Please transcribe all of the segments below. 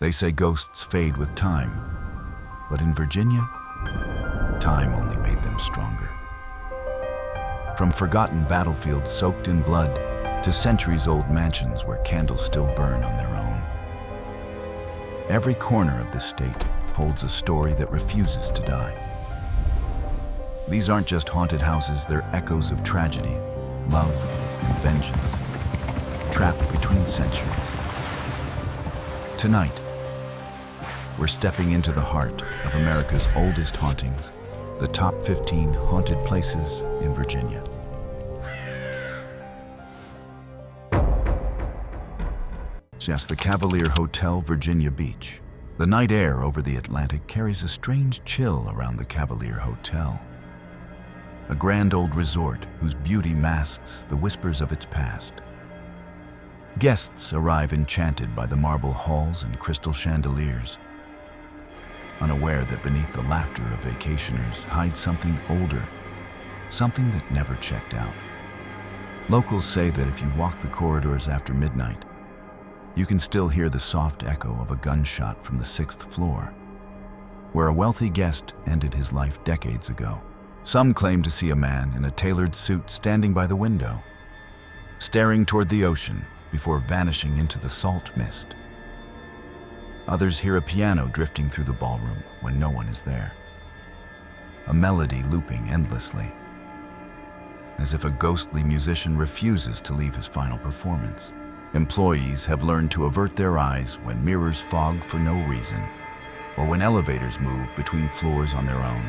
They say ghosts fade with time, but in Virginia, time only made them stronger. From forgotten battlefields soaked in blood to centuries-old mansions where candles still burn on their own. Every corner of this state holds a story that refuses to die. These aren't just haunted houses, they're echoes of tragedy, love, and vengeance, trapped between centuries. Tonight, we're stepping into the heart of America's oldest hauntings, the top 15 haunted places in Virginia. Yes, the Cavalier Hotel, Virginia Beach. The night air over the Atlantic carries a strange chill around the Cavalier Hotel, a grand old resort whose beauty masks the whispers of its past. Guests arrive enchanted by the marble halls and crystal chandeliers, unaware that beneath the laughter of vacationers hides something older, something that never checked out. Locals say that if you walk the corridors after midnight, you can still hear the soft echo of a gunshot from the 6th floor, where a wealthy guest ended his life decades ago. Some claim to see a man in a tailored suit standing by the window, staring toward the ocean before vanishing into the salt mist. Others hear a piano drifting through the ballroom when no one is there, a melody looping endlessly, as if a ghostly musician refuses to leave his final performance. Employees have learned to avert their eyes when mirrors fog for no reason, or when elevators move between floors on their own.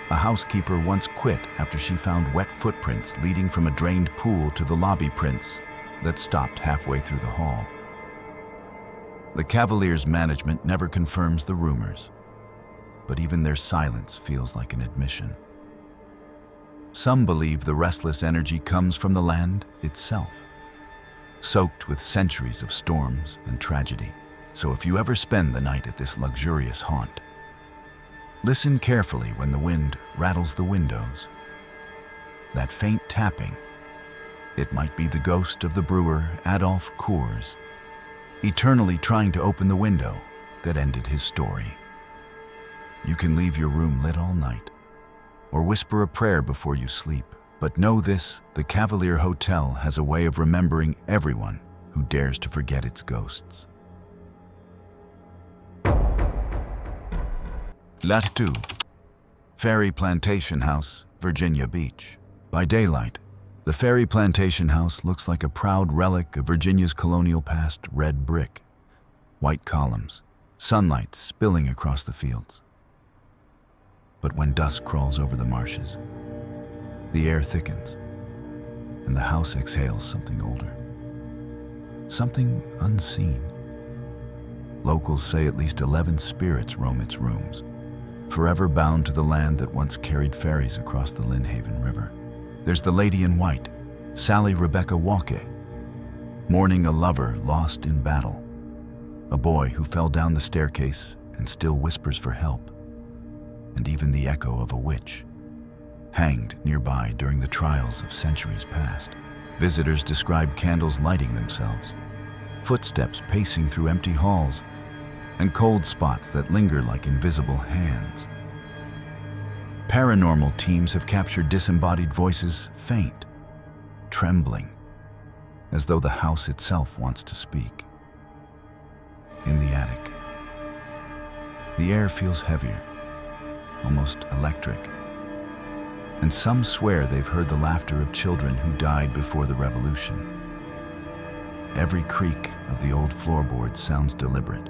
A housekeeper once quit after she found wet footprints leading from a drained pool to the lobby prints that stopped halfway through the hall. The Cavalier's management never confirms the rumors, but even their silence feels like an admission. Some believe the restless energy comes from the land itself, soaked with centuries of storms and tragedy. So if you ever spend the night at this luxurious haunt, listen carefully when the wind rattles the windows. That faint tapping, it might be the ghost of the brewer Adolph Coors, eternally trying to open the window that ended his story. You can leave your room lit all night, or whisper a prayer before you sleep. But know this, the Cavalier Hotel has a way of remembering everyone who dares to forget its ghosts. Lot 2. Ferry Plantation House, Virginia Beach. By daylight, the Ferry Plantation House looks like a proud relic of Virginia's colonial past: red brick, white columns, sunlight spilling across the fields. But when dusk crawls over the marshes, the air thickens, and the house exhales something older, something unseen. Locals say at least 11 spirits roam its rooms, forever bound to the land that once carried ferries across the Lynnhaven River. There's the lady in white, Sally Rebecca Walke, mourning a lover lost in battle, a boy who fell down the staircase and still whispers for help, and even the echo of a witch, hanged nearby during the trials of centuries past. Visitors describe candles lighting themselves, footsteps pacing through empty halls, and cold spots that linger like invisible hands. Paranormal teams have captured disembodied voices, faint, trembling, as though the house itself wants to speak. In the attic, the air feels heavier, almost electric, and some swear they've heard the laughter of children who died before the Revolution. Every creak of the old floorboards sounds deliberate.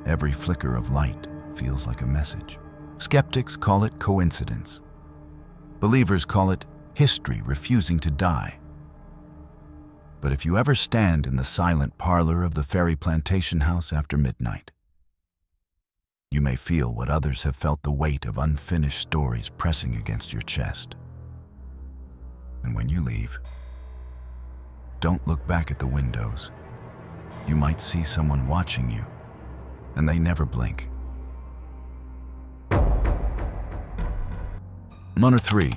Every flicker of light feels like a message. Skeptics call it coincidence. Believers call it history refusing to die. But if you ever stand in the silent parlor of the Ferry Plantation House after midnight, you may feel what others have felt: the weight of unfinished stories pressing against your chest. And when you leave, don't look back at the windows. You might see someone watching you, and they never blink. Number 3.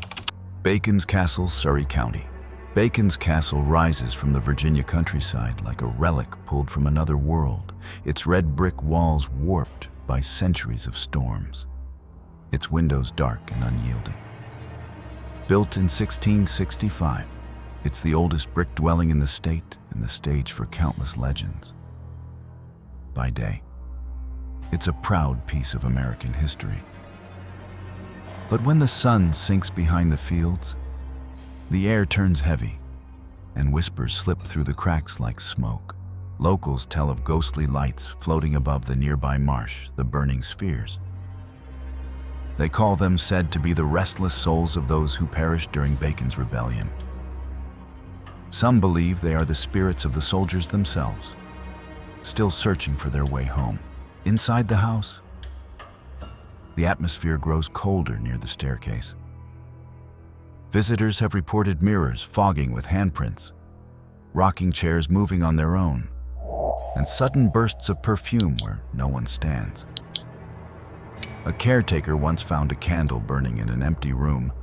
Bacon's Castle, Surrey County. Bacon's castle rises from the Virginia countryside like a relic pulled from another world, its red brick walls warped by centuries of storms, its windows dark and unyielding. Built in 1665, it's the oldest brick dwelling in the state and the stage for countless legends. By day, it's a proud piece of American history. But when the sun sinks behind the fields, the air turns heavy, and whispers slip through the cracks like smoke. Locals tell of ghostly lights floating above the nearby marsh, the burning spheres. They call them said to be the restless souls of those who perished during Bacon's rebellion. Some believe they are the spirits of the soldiers themselves, still searching for their way home. Inside the house, the atmosphere grows colder near the staircase. Visitors have reported mirrors fogging with handprints, rocking chairs moving on their own, and sudden bursts of perfume where no one stands. A caretaker once found a candle burning in an empty room,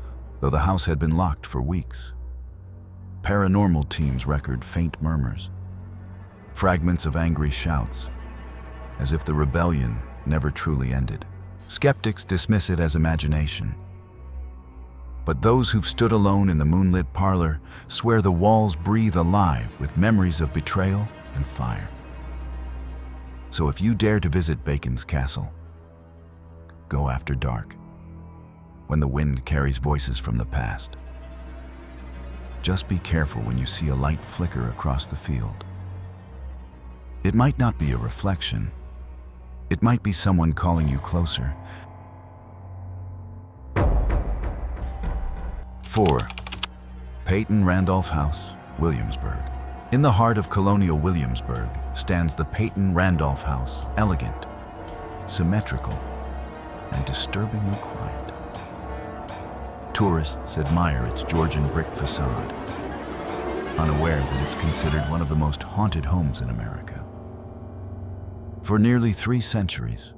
though the house had been locked for weeks. Paranormal teams record faint murmurs, fragments of angry shouts, as if the rebellion never truly ended. Skeptics dismiss it as imagination, but those who've stood alone in the moonlit parlor swear the walls breathe alive with memories of betrayal and fire. So if you dare to visit Bacon's castle, go after dark, when the wind carries voices from the past. Just be careful when you see a light flicker across the field. It might not be a reflection. It might be someone calling you closer. 4. Peyton Randolph House, Williamsburg. In the heart of colonial Williamsburg stands the Peyton Randolph House, elegant, symmetrical, and disturbingly quiet. Tourists admire its Georgian brick facade, unaware that it's considered one of the most haunted homes in America. For nearly 3 centuries,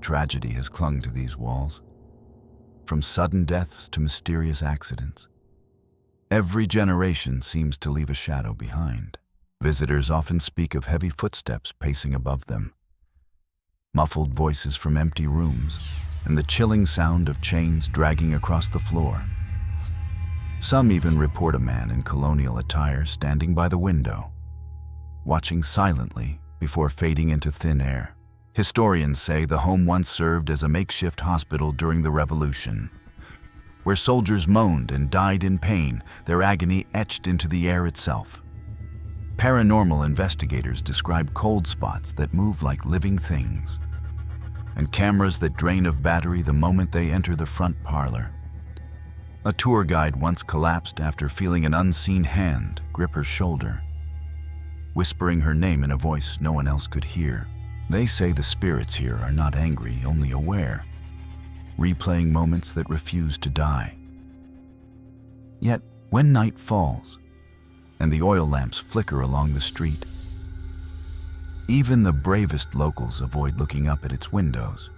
tragedy has clung to these walls. From sudden deaths to mysterious accidents, every generation seems to leave a shadow behind. Visitors often speak of heavy footsteps pacing above them, muffled voices from empty rooms, and the chilling sound of chains dragging across the floor. Some even report a man in colonial attire standing by the window, watching silently before fading into thin air. Historians say the home once served as a makeshift hospital during the Revolution, where soldiers moaned and died in pain, their agony etched into the air itself. Paranormal investigators describe cold spots that move like living things, and cameras that drain of battery the moment they enter the front parlor. A tour guide once collapsed after feeling an unseen hand grip her shoulder, whispering her name in a voice no one else could hear. They say the spirits here are not angry, only aware, replaying moments that refuse to die. Yet, when night falls and the oil lamps flicker along the street, even the bravest locals avoid looking up at its windows.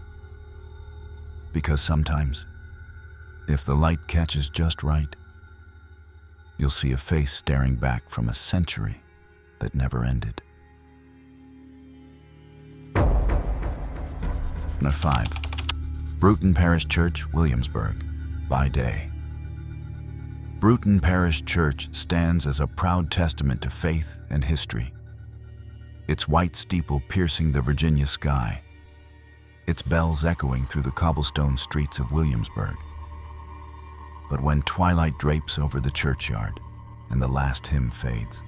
Because sometimes, if the light catches just right, you'll see a face staring back from a century that never ended. Number 5. Bruton Parish Church, Williamsburg, by day. Bruton Parish Church stands as a proud testament to faith and history. Its white steeple piercing the Virginia sky, its bells echoing through the cobblestone streets of Williamsburg. But when twilight drapes over the churchyard and the last hymn fades,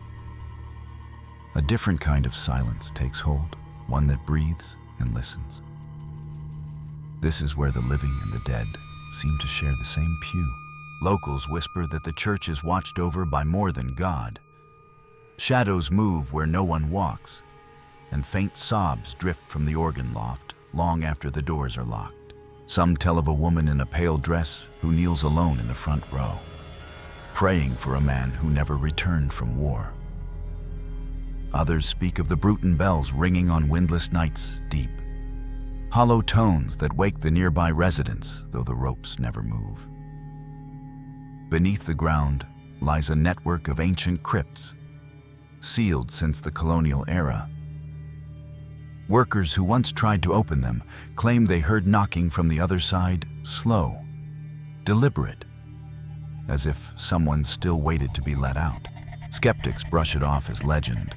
a different kind of silence takes hold, one that breathes and listens. This is where the living and the dead seem to share the same pew. Locals whisper that the church is watched over by more than God. Shadows move where no one walks, and faint sobs drift from the organ loft long after the doors are locked. Some tell of a woman in a pale dress who kneels alone in the front row, praying for a man who never returned from war. Others speak of the Bruton bells ringing on windless nights deep, hollow tones that wake the nearby residents, though the ropes never move. Beneath the ground lies a network of ancient crypts, sealed since the colonial era. Workers who once tried to open them claimed they heard knocking from the other side, slow, deliberate, as if someone still waited to be let out. Skeptics brush it off as legend.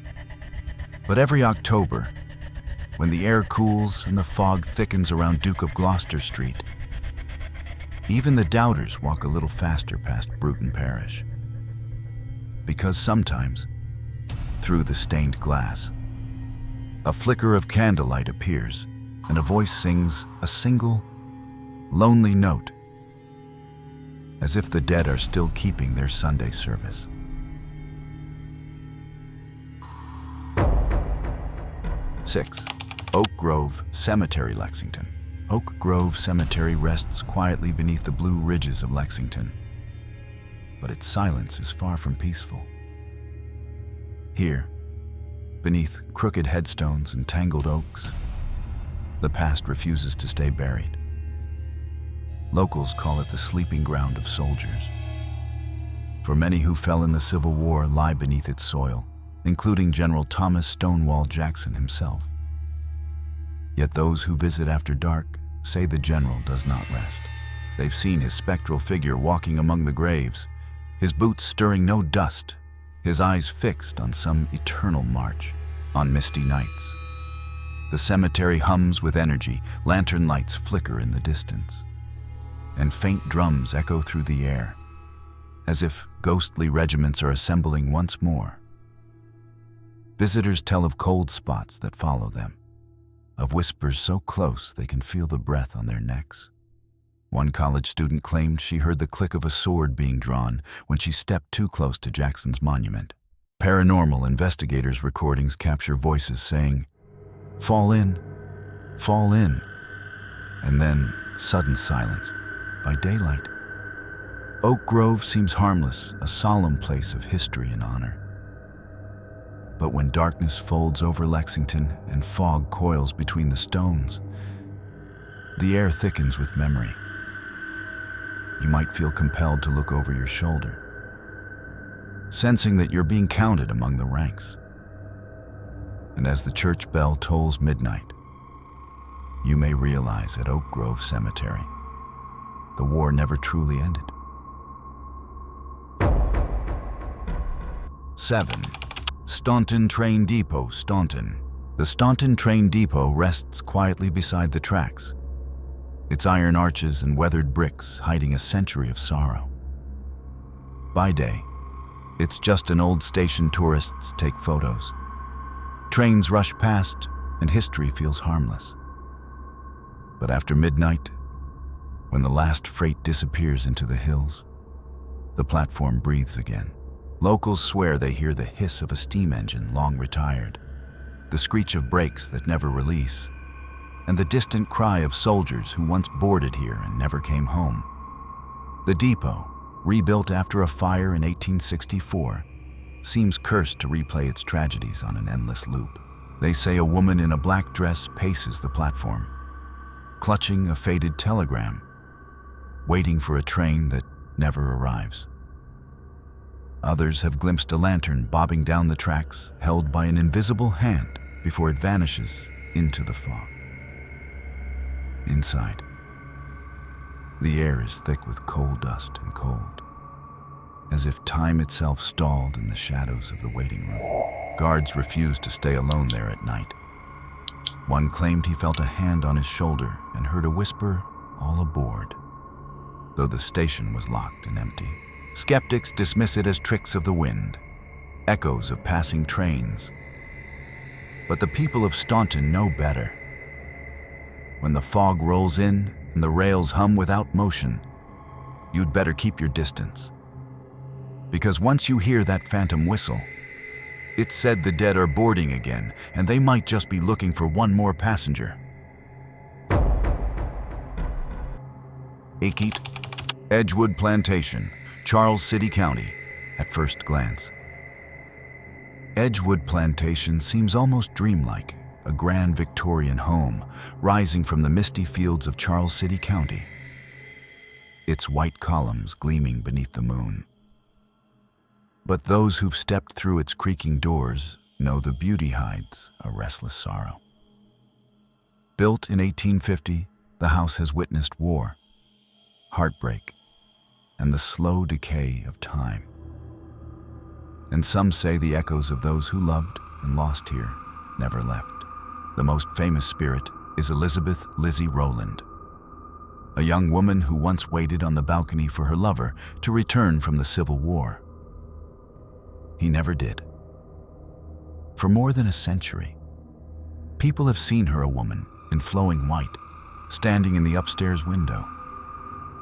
But every October, when the air cools and the fog thickens around Duke of Gloucester Street, even the doubters walk a little faster past Bruton Parish. Because sometimes, through the stained glass, a flicker of candlelight appears, and a voice sings a single, lonely note, as if the dead are still keeping their Sunday service. Six, Oak Grove Cemetery, Lexington. Oak Grove Cemetery rests quietly beneath the blue ridges of Lexington, but its silence is far from peaceful. Here, beneath crooked headstones and tangled oaks, the past refuses to stay buried. Locals call it the sleeping ground of soldiers, for many who fell in the Civil War lie beneath its soil, including General Thomas Stonewall Jackson himself. Yet those who visit after dark say the general does not rest. They've seen his spectral figure walking among the graves, his boots stirring no dust, his eyes fixed on some eternal march. On misty nights, the cemetery hums with energy, lantern lights flicker in the distance, and faint drums echo through the air, as if ghostly regiments are assembling once more. Visitors tell of cold spots that follow them, of whispers so close they can feel the breath on their necks. One college student claimed she heard the click of a sword being drawn when she stepped too close to Jackson's monument. Paranormal investigators' recordings capture voices saying, "Fall in, fall in," and then sudden silence by daylight. Oak Grove seems harmless, a solemn place of history and honor. But when darkness folds over Lexington and fog coils between the stones, the air thickens with memory. You might feel compelled to look over your shoulder, sensing that you're being counted among the ranks. And as the church bell tolls midnight, you may realize at Oak Grove Cemetery, the war never truly ended. 7. Staunton Train Depot, Staunton. The Staunton Train Depot rests quietly beside the tracks, its iron arches and weathered bricks hiding a century of sorrow. By day, it's just an old station tourists take photos. Trains rush past and history feels harmless. But after midnight, when the last freight disappears into the hills, the platform breathes again. Locals swear they hear the hiss of a steam engine long retired, the screech of brakes that never release, and the distant cry of soldiers who once boarded here and never came home. The depot, rebuilt after a fire in 1864, seems cursed to replay its tragedies on an endless loop. They say a woman in a black dress paces the platform, clutching a faded telegram, waiting for a train that never arrives. Others have glimpsed a lantern bobbing down the tracks, held by an invisible hand before it vanishes into the fog. Inside, the air is thick with coal dust and cold, as if time itself stalled in the shadows of the waiting room. Guards refuse to stay alone there at night. One claimed he felt a hand on his shoulder and heard a whisper, "All aboard," though the station was locked and empty. Skeptics dismiss it as tricks of the wind, echoes of passing trains. But the people of Staunton know better. When the fog rolls in and the rails hum without motion, you'd better keep your distance. Because once you hear that phantom whistle, it's said the dead are boarding again, and they might just be looking for one more passenger. 8. Edgewood Plantation, Charles City County, at first glance. Edgewood Plantation seems almost dreamlike, a grand Victorian home rising from the misty fields of Charles City County, its white columns gleaming beneath the moon. But those who've stepped through its creaking doors know the beauty hides a restless sorrow. Built in 1850, the house has witnessed war, heartbreak, and the slow decay of time. And some say the echoes of those who loved and lost here never left. The most famous spirit is Elizabeth Lizzie Rowland, a young woman who once waited on the balcony for her lover to return from the Civil War. He never did. For more than a century, people have seen her, a woman in flowing white, standing in the upstairs window,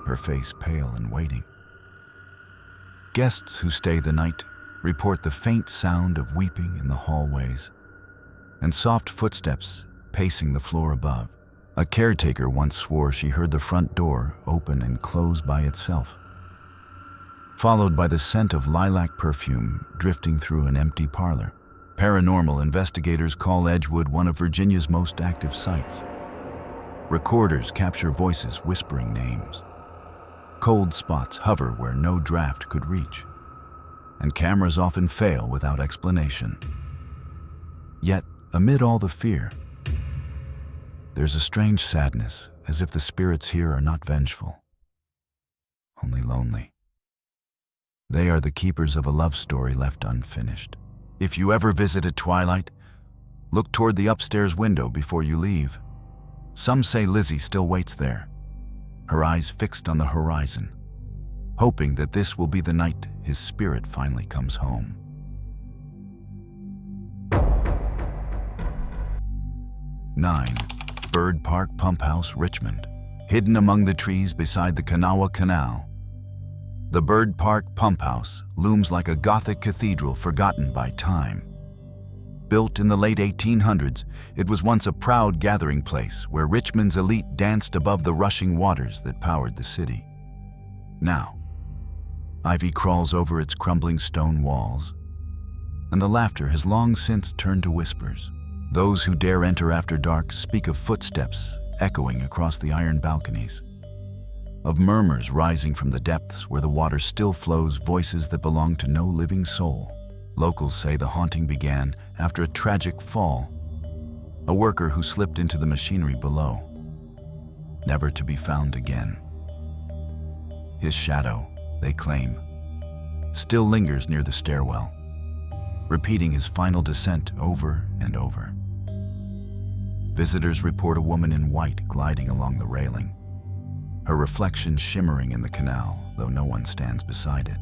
her face pale and waiting. Guests who stay the night report the faint sound of weeping in the hallways and soft footsteps pacing the floor above. A caretaker once swore she heard the front door open and close by itself, followed by the scent of lilac perfume drifting through an empty parlor. Paranormal investigators call Edgewood one of Virginia's most active sites. Recorders capture voices whispering names. Cold spots hover where no draft could reach, and cameras often fail without explanation. Yet, amid all the fear, there's a strange sadness, as if the spirits here are not vengeful, only lonely. They are the keepers of a love story left unfinished. If you ever visit at twilight, look toward the upstairs window before you leave. Some say Lizzie still waits there, her eyes fixed on the horizon, hoping that this will be the night his spirit finally comes home. Nine, Byrd Park Pump House, Richmond. Hidden among the trees beside the Kanawha Canal, the Byrd Park Pump House looms like a Gothic cathedral forgotten by time. Built in the late 1800s, it was once a proud gathering place where Richmond's elite danced above the rushing waters that powered the city. Now, ivy crawls over its crumbling stone walls, and the laughter has long since turned to whispers. Those who dare enter after dark speak of footsteps echoing across the iron balconies, of murmurs rising from the depths where the water still flows, voices that belong to no living soul. Locals say the haunting began after a tragic fall, a worker who slipped into the machinery below, never to be found again. His shadow, they claim, still lingers near the stairwell, repeating his final descent over and over. Visitors report a woman in white gliding along the railing, her reflection shimmering in the canal, though no one stands beside it.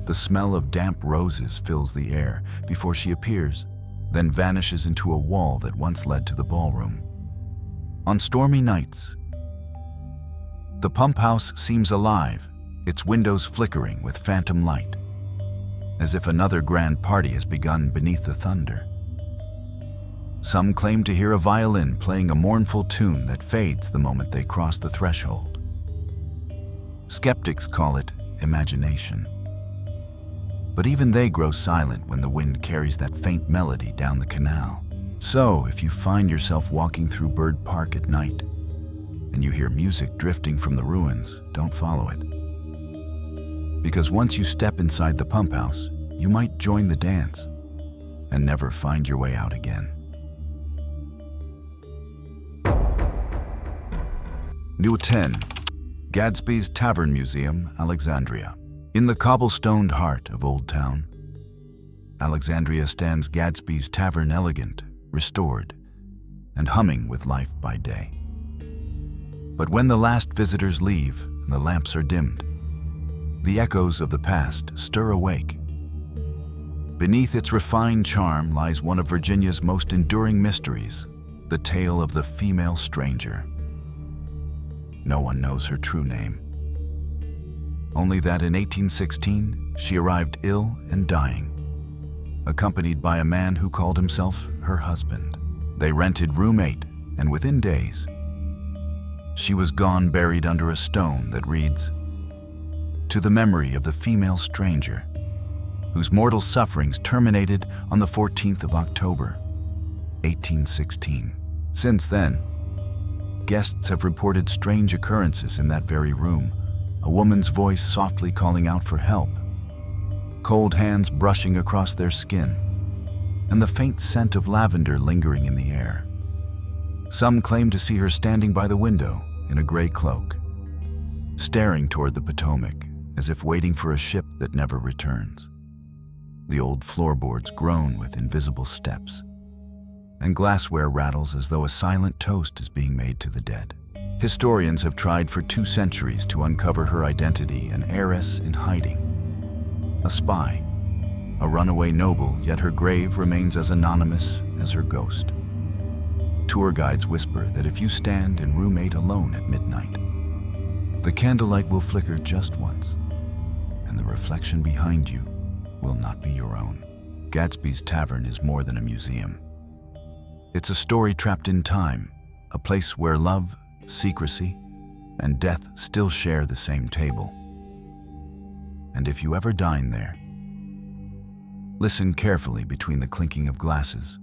The smell of damp roses fills the air before she appears, then vanishes into a wall that once led to the ballroom. On stormy nights, the pump house seems alive, its windows flickering with phantom light, as if another grand party has begun beneath the thunder. Some claim to hear a violin playing a mournful tune that fades the moment they cross the threshold. Skeptics call it imagination. But even they grow silent when the wind carries that faint melody down the canal. So, if you find yourself walking through Byrd Park at night and you hear music drifting from the ruins, don't follow it. Because once you step inside the pump house, you might join the dance and never find your way out again. New 10, Gadsby's Tavern Museum, Alexandria. In the cobblestoned heart of Old Town, Alexandria stands Gadsby's Tavern, elegant, restored, and humming with life by day. But when the last visitors leave and the lamps are dimmed, the echoes of the past stir awake. Beneath its refined charm lies one of Virginia's most enduring mysteries, the tale of the female stranger. No one knows her true name. Only that in 1816, she arrived ill and dying, accompanied by a man who called himself her husband. They rented room 8, and within days, she was gone, buried under a stone that reads, "To the memory of the female stranger, whose mortal sufferings terminated on the 14th of October, 1816. Since then, guests have reported strange occurrences in that very room, a woman's voice softly calling out for help, cold hands brushing across their skin, and the faint scent of lavender lingering in the air. Some claim to see her standing by the window in a gray cloak, staring toward the Potomac as if waiting for a ship that never returns. The old floorboards groan with invisible steps, and glassware rattles as though a silent toast is being made to the dead. Historians have tried for 2 centuries to uncover her identity, an heiress in hiding, a spy, a runaway noble, yet her grave remains as anonymous as her ghost. Tour guides whisper that if you stand in room 8 alone at midnight, the candlelight will flicker just once, and the reflection behind you will not be your own. Gadsby's Tavern is more than a museum. It's a story trapped in time, a place where love, secrecy, and death still share the same table. And if you ever dine there, listen carefully between the clinking of glasses.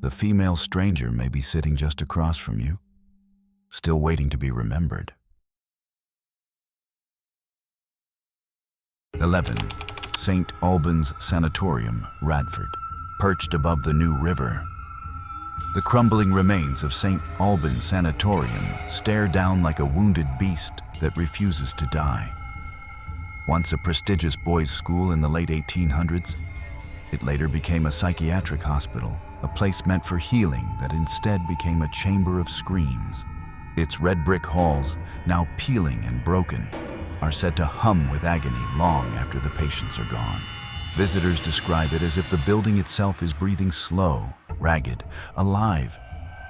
The female stranger may be sitting just across from you, still waiting to be remembered. 11. St. Albans Sanatorium, Radford. Perched above the New River, the crumbling remains of St. Albans Sanatorium stare down like a wounded beast that refuses to die. Once a prestigious boys' school in the late 1800s, it later became a psychiatric hospital, a place meant for healing that instead became a chamber of screams. Its red brick halls, now peeling and broken, are said to hum with agony long after the patients are gone. Visitors describe it as if the building itself is breathing slow, ragged, alive.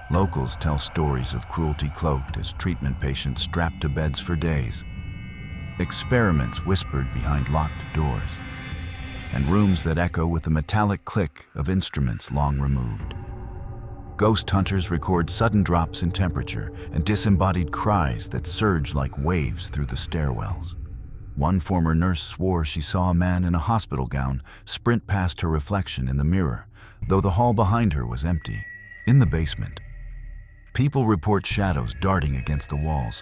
Locals tell stories of cruelty cloaked as treatment patients strapped to beds for days, experiments whispered behind locked doors, and rooms that echo with the metallic click of instruments long removed. Ghost hunters record sudden drops in temperature and disembodied cries that surge like waves through the stairwells. One former nurse swore she saw a man in a hospital gown sprint past her reflection in the mirror, though the hall behind her was empty. In the basement, people report shadows darting against the walls,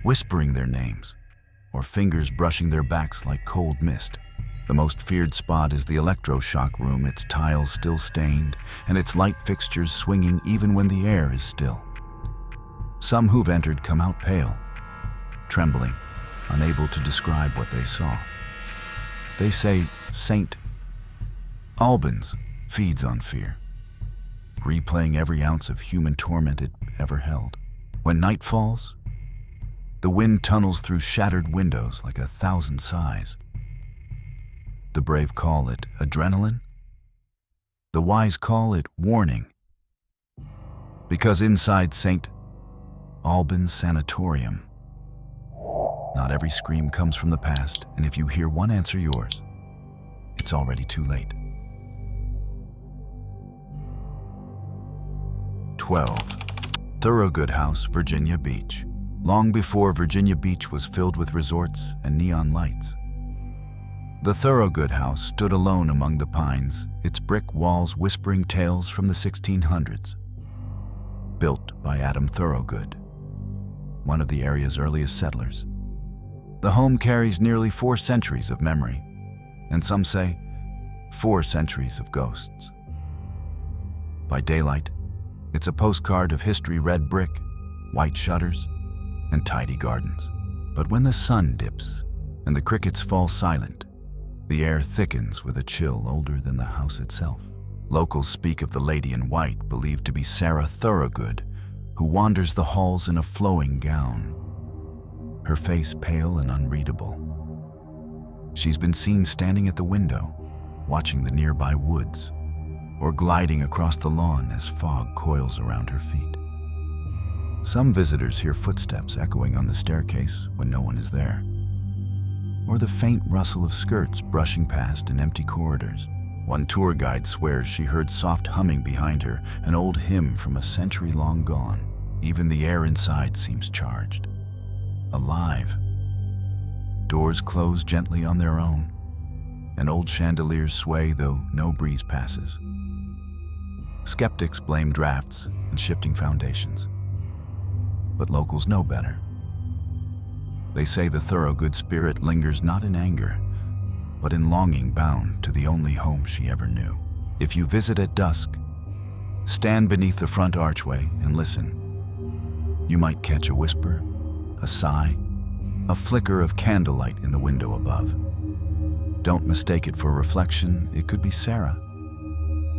whispering their names, or fingers brushing their backs like cold mist. The most feared spot is the electroshock room, its tiles still stained, and its light fixtures swinging even when the air is still. Some who've entered come out pale, trembling, unable to describe what they saw. They say St. Albans feeds on fear, replaying every ounce of human torment it ever held. When night falls, the wind tunnels through shattered windows like 1,000 sighs. The brave call it adrenaline. The wise call it warning. Because inside St. Albans Sanatorium, not every scream comes from the past, and if you hear one answer yours, it's already too late. 12. Thoroughgood House, Virginia Beach. Long before Virginia Beach was filled with resorts and neon lights, the Thoroughgood House stood alone among the pines, its brick walls whispering tales from the 1600s. Built by Adam Thoroughgood, one of the area's earliest settlers, the home carries nearly 4 centuries of memory, and some say 4 centuries of ghosts. By daylight, it's a postcard of history: red brick, white shutters, and tidy gardens. But when the sun dips and the crickets fall silent, the air thickens with a chill older than the house itself. Locals speak of the lady in white, believed to be Sarah Thoroughgood, who wanders the halls in a flowing gown, her face pale and unreadable. She's been seen standing at the window, watching the nearby woods, or gliding across the lawn as fog coils around her feet. Some visitors hear footsteps echoing on the staircase when no one is there, or the faint rustle of skirts brushing past in empty corridors. One tour guide swears she heard soft humming behind her, an old hymn from a century long gone. Even the air inside seems charged, alive. Doors close gently on their own, and old chandeliers sway though no breeze passes. Skeptics blame drafts and shifting foundations, but locals know better. They say the Thoroughgood spirit lingers not in anger, but in longing bound to the only home she ever knew. If you visit at dusk, stand beneath the front archway and listen. You might catch a whisper, a sigh, a flicker of candlelight in the window above. Don't mistake it for reflection. It could be Sarah,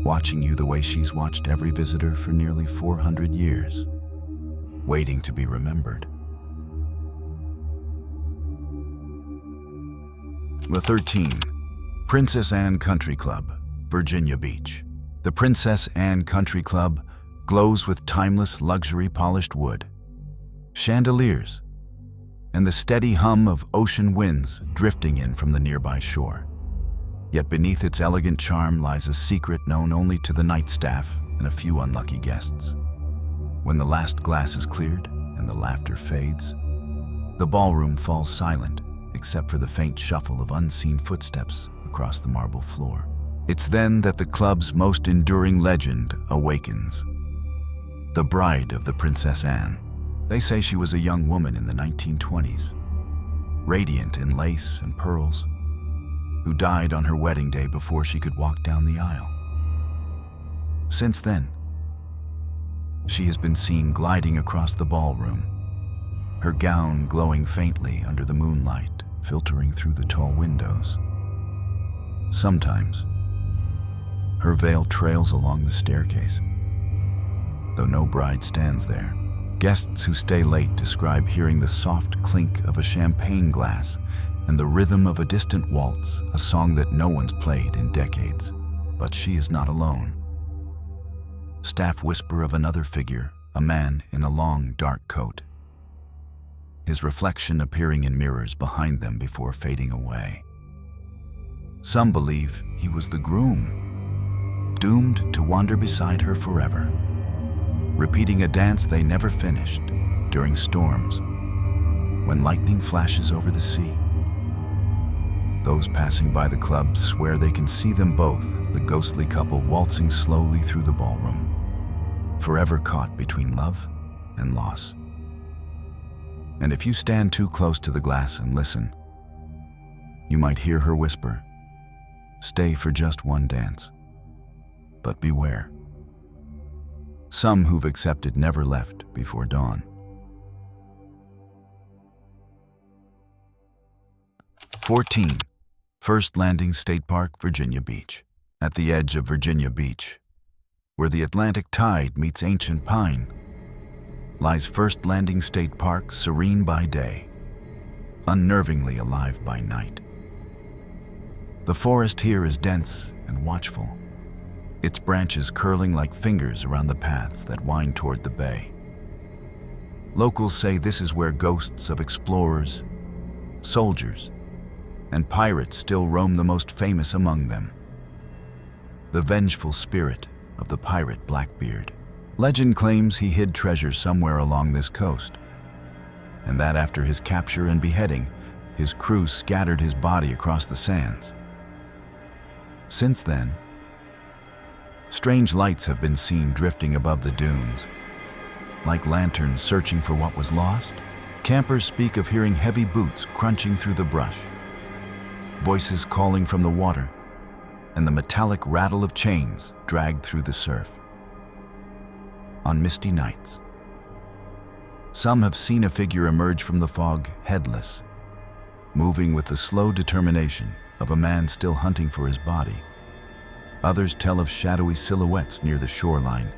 watching you the way she's watched every visitor for nearly 400 years, waiting to be remembered. The 13. Princess Anne Country Club, Virginia Beach. The Princess Anne Country Club glows with timeless luxury polished wood, chandeliers, and the steady hum of ocean winds drifting in from the nearby shore. Yet beneath its elegant charm lies a secret known only to the night staff and a few unlucky guests. When the last glass is cleared and the laughter fades, the ballroom falls silent except for the faint shuffle of unseen footsteps across the marble floor. It's then that the club's most enduring legend awakens. The bride of the Princess Anne. They say she was a young woman in the 1920s, radiant in lace and pearls, who died on her wedding day before she could walk down the aisle. Since then, she has been seen gliding across the ballroom, her gown glowing faintly under the moonlight filtering through the tall windows. Sometimes, her veil trails along the staircase, though no bride stands there. Guests who stay late describe hearing the soft clink of a champagne glass and the rhythm of a distant waltz, a song that no one's played in decades. But she is not alone. Staff whisper of another figure, a man in a long, dark coat, his reflection appearing in mirrors behind them before fading away. Some believe he was the groom, doomed to wander beside her forever, repeating a dance they never finished during storms, when lightning flashes over the sea. Those passing by the club swear they can see them both, the ghostly couple waltzing slowly through the ballroom, forever caught between love and loss. And if you stand too close to the glass and listen, you might hear her whisper, "Stay for just one dance." But beware. Some who've accepted never left before dawn. 14. First Landing State Park, Virginia Beach. At the edge of Virginia Beach, where the Atlantic tide meets ancient pine, lies First Landing State Park, serene by day, unnervingly alive by night. The forest here is dense and watchful, its branches curling like fingers around the paths that wind toward the bay. Locals say this is where ghosts of explorers, soldiers, and pirates still roam, the most famous among them, the vengeful spirit of the pirate Blackbeard. Legend claims he hid treasure somewhere along this coast, and that after his capture and beheading, his crew scattered his body across the sands. Since then, strange lights have been seen drifting above the dunes, like lanterns searching for what was lost. Campers speak of hearing heavy boots crunching through the brush, voices calling from the water, and the metallic rattle of chains dragged through the surf. On misty nights, some have seen a figure emerge from the fog headless, moving with the slow determination of a man still hunting for his body. Others tell of shadowy silhouettes near the shoreline,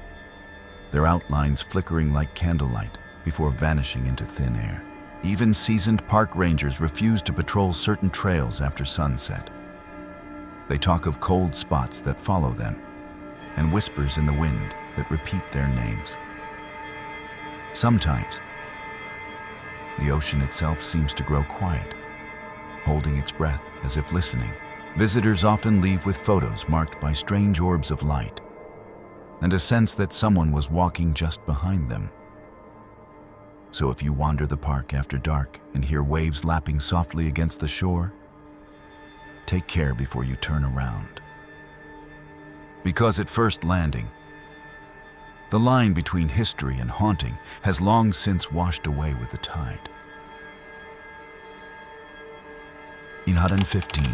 their outlines flickering like candlelight before vanishing into thin air. Even seasoned park rangers refuse to patrol certain trails after sunset. They talk of cold spots that follow them, and whispers in the wind that repeat their names. Sometimes, the ocean itself seems to grow quiet, holding its breath as if listening. Visitors often leave with photos marked by strange orbs of light, and a sense that someone was walking just behind them. So if you wander the park after dark and hear waves lapping softly against the shore, take care before you turn around. Because at First Landing, the line between history and haunting has long since washed away with the tide. 115.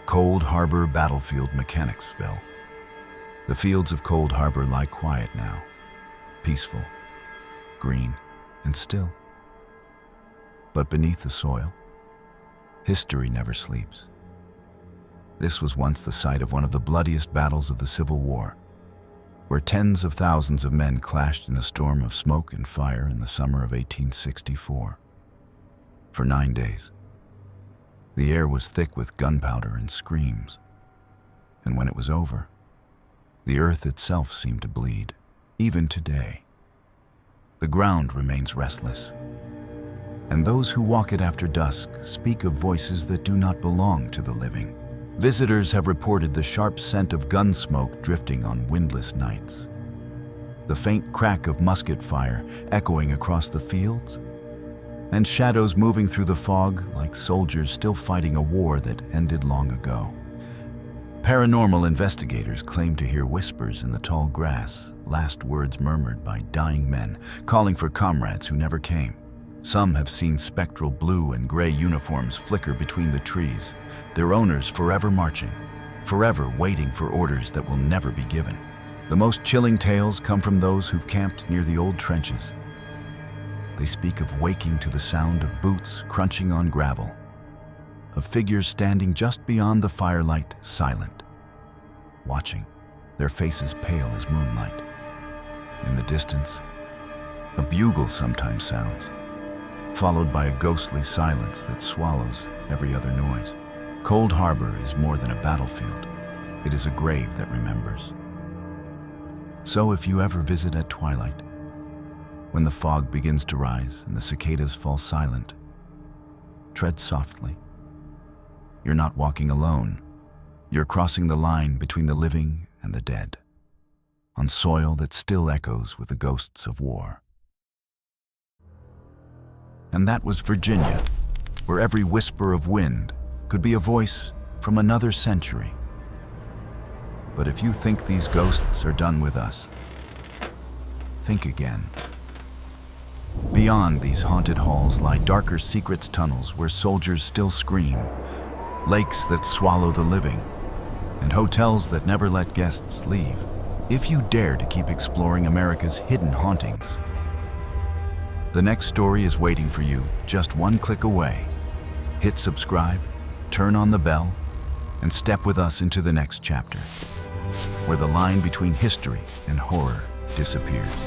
Cold Harbor Battlefield, Mechanicsville. The fields of Cold Harbor lie quiet now, peaceful, green, and still. But beneath the soil, history never sleeps. This was once the site of one of the bloodiest battles of the Civil War, where tens of thousands of men clashed in a storm of smoke and fire in the summer of 1864. For 9 days, the air was thick with gunpowder and screams, and when it was over, the earth itself seemed to bleed, even today. The ground remains restless, and those who walk it after dusk speak of voices that do not belong to the living. Visitors have reported the sharp scent of gun smoke drifting on windless nights, the faint crack of musket fire echoing across the fields, and shadows moving through the fog like soldiers still fighting a war that ended long ago. Paranormal investigators claim to hear whispers in the tall grass, last words murmured by dying men, calling for comrades who never came. Some have seen spectral blue and gray uniforms flicker between the trees, their owners forever marching, forever waiting for orders that will never be given. The most chilling tales come from those who've camped near the old trenches. They speak of waking to the sound of boots crunching on gravel, of figures standing just beyond the firelight, silent, watching, their faces pale as moonlight. In the distance, a bugle sometimes sounds, followed by a ghostly silence that swallows every other noise. Cold Harbor is more than a battlefield. It is a grave that remembers. So if you ever visit at twilight, when the fog begins to rise and the cicadas fall silent, tread softly. You're not walking alone. You're crossing the line between the living and the dead, on soil that still echoes with the ghosts of war. And that was Virginia, where every whisper of wind could be a voice from another century. But if you think these ghosts are done with us, think again. Beyond these haunted halls lie darker secrets tunnels where soldiers still scream, lakes that swallow the living, and hotels that never let guests leave. If you dare to keep exploring America's hidden hauntings, the next story is waiting for you just one click away. Hit subscribe, turn on the bell, and step with us into the next chapter, where the line between history and horror disappears.